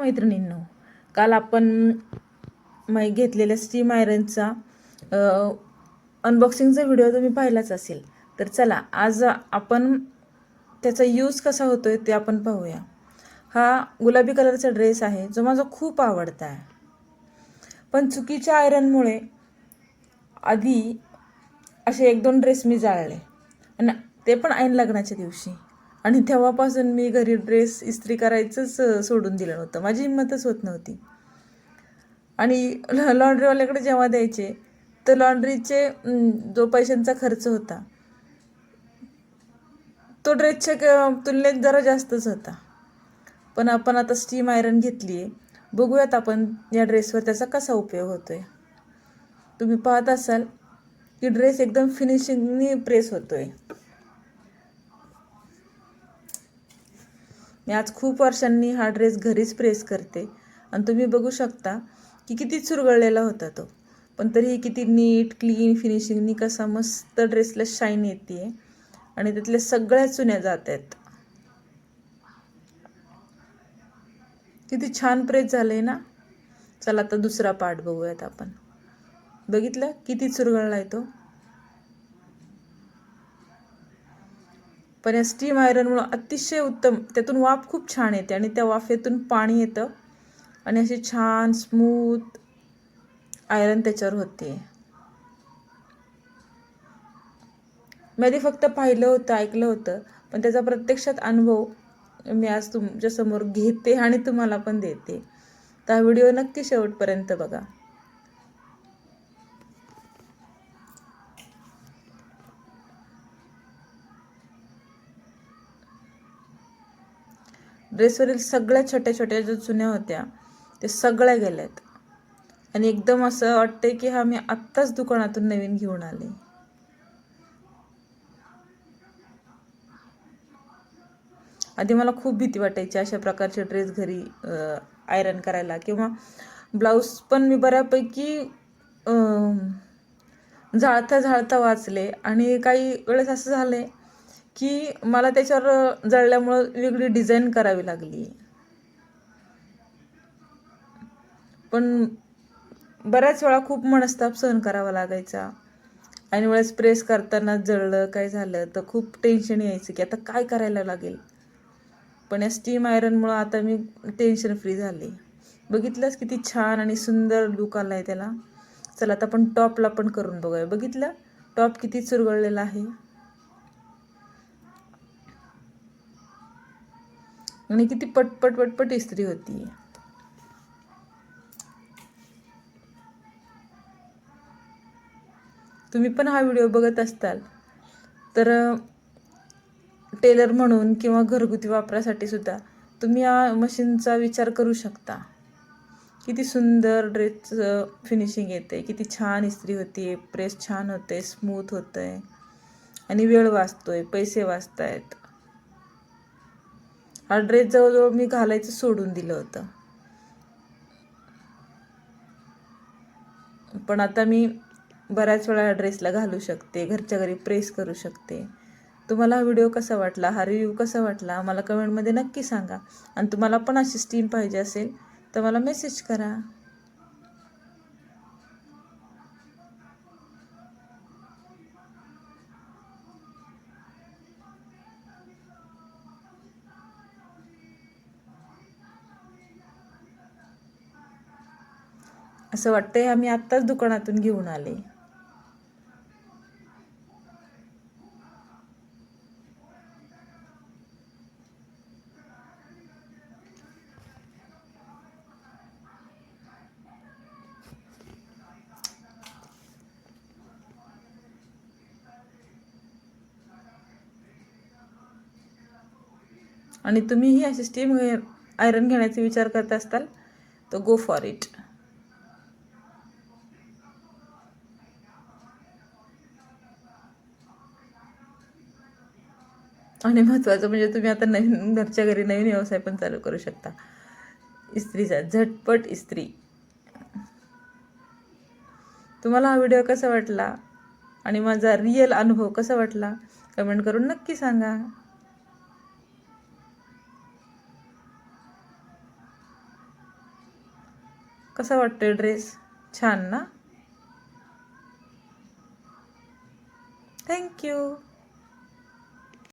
मैत्रिणींनो, काल आपण घेतलेल्या स्टीम आयरनचा अनबॉक्सिंगचा व्हिडिओ तुम्ही पाहिलाच असेल. तर चला आज आपण त्याचा यूज कसा होतोय ते आपण पाहूया. हा गुलाबी कलरचा ड्रेस आहे जो माझा खूप आवडता आहे, पण चुकीच्या आयरनमुळे आधी असे 1-2 ड्रेस मी जाळले, आणि ते पण ऐन लग्नाच्या दिवशी. आणि तेव्हापासून मी घरी ड्रेस इस्त्री करायचंच सोडून दिलं नव्हतं. माझी हिंमतच होत नव्हती. आणि लॉन्ड्रीवाल्याकडे जेव्हा द्यायचे तर लॉन्ड्रीचे जो पैशांचा खर्च होता तो ड्रेसच्या तुलनेत जरा जास्तच होता. पण आपण आता स्टीम आयरन घेतली आहे, बघूयात आपण या ड्रेसवर त्याचा कसा उपयोग होतोय. तुम्ही पाहत असाल की ड्रेस एकदम फिनिशिंगनी प्रेस होतोय. मी आज खूप वर्षांनी हा ड्रेस घरीच प्रेस करते आणि तुम्ही बघू शकता की किती चुरगळलेला होता तो, पण तरीही किती नीट क्लीन फिनिशिंगनी कसा मस्त ड्रेसला शाईन येते आणि त्यातल्या सगळ्या चुन्या जात आहेत. किती छान प्रेस झालंय ना. चला आता दुसरा पार्ट बघूयात आपण. बघितलं किती चुरगळलाय तो. पण या स्टीम आयरनमुळे अतिशय उत्तम, त्यातून वाफ खूप छान येते आणि त्या वाफेतून पाणी येतं आणि अशी छान स्मूथ आयरन त्याच्यावर होते. मी आधी फक्त पाहिलं होतं, ऐकलं होतं, पण त्याचा प्रत्यक्षात अनुभव मी आज तुमच्यासमोर घेते आणि तुम्हाला पण देते. तर हा व्हिडिओ नक्की शेवटपर्यंत बघा. ड्रेसवरील सगळ्या छोट्या छोट्या ज्या चुन्या होत्या ते सगळ्या गेल्यात आणि एकदम असं वाटतंय की हा मी आत्ताच दुकानातून नवीन घेऊन आले. आधी मला खूप भीती वाटायची अशा प्रकारचे ड्रेस घरी आयरन करायला, किंवा ब्लाऊज पण मी बऱ्यापैकी जाळता जाळता वाचले. आणि काही वेळेस असं झालं की मला त्याच्यावर जळल्यामुळं वेगळी डिझाईन करावी लागली. पण बऱ्याच वेळा खूप मनस्ताप सहन करावा लागायचा. आणि वेळेस प्रेस करताना जळलं काय झालं तर खूप टेन्शन यायचं की आता काय करायला लागेल. पण या स्टीम आयरनमुळं आता मी टेन्शन फ्री झाले. बघितलंच किती छान आणि सुंदर लुक आला आहे त्याला. चला आता आपण टॉपला पण करून बघूया. बघितलं टॉप किती चुरगळलेला आहे आणि किती पटपट पटपट इस्त्री होती. तुम्ही पण हा व्हिडिओ बघत असताल तर टेलर म्हणून किंवा घरगुती वापरासाठी सुद्धा तुम्ही या मशीनचा विचार करू शकता. किती सुंदर ड्रेस फिनिशिंग येते, किती छान इस्त्री होते, प्रेस छान होते, स्मूथ होतंय आणि वेळ वाचतोय, पैसे वाचतायत. हा ड्रेस जवळजवळ मी घालायचं सोडून दिलं होतं, पण आता मी बऱ्याच वेळा ड्रेसला घालू शकते, घरच्या घरी प्रेस करू शकते. तुम्हाला हा व्हिडिओ कसा वाटला, हा रिव्ह्यू कसा वाटला मला कमेंटमध्ये नक्की सांगा. आणि तुम्हाला पण अशी स्टीम पाहिजे असेल तर मला मेसेज करा. असं वाटतंय आम्ही आत्ताच दुकानातून घेऊन आले. आणि तुम्हीही अशी स्टीम आयरन घेण्याचा विचार करत असताल तर गो फॉर इट. आणि महत्त्वाचं म्हणजे तुम्ही आता नवीन घरच्या घरी नवीन व्यवसाय पण चालू करू शकता, इस्त्रीचा. झटपट इस्त्री. तुम्हाला हा व्हिडिओ कसा वाटला आणि माझा रिअल अनुभव कसा वाटला कमेंट करून नक्की सांगा. कसा वाटतोय ड्रेस? छान ना? थँक्यू.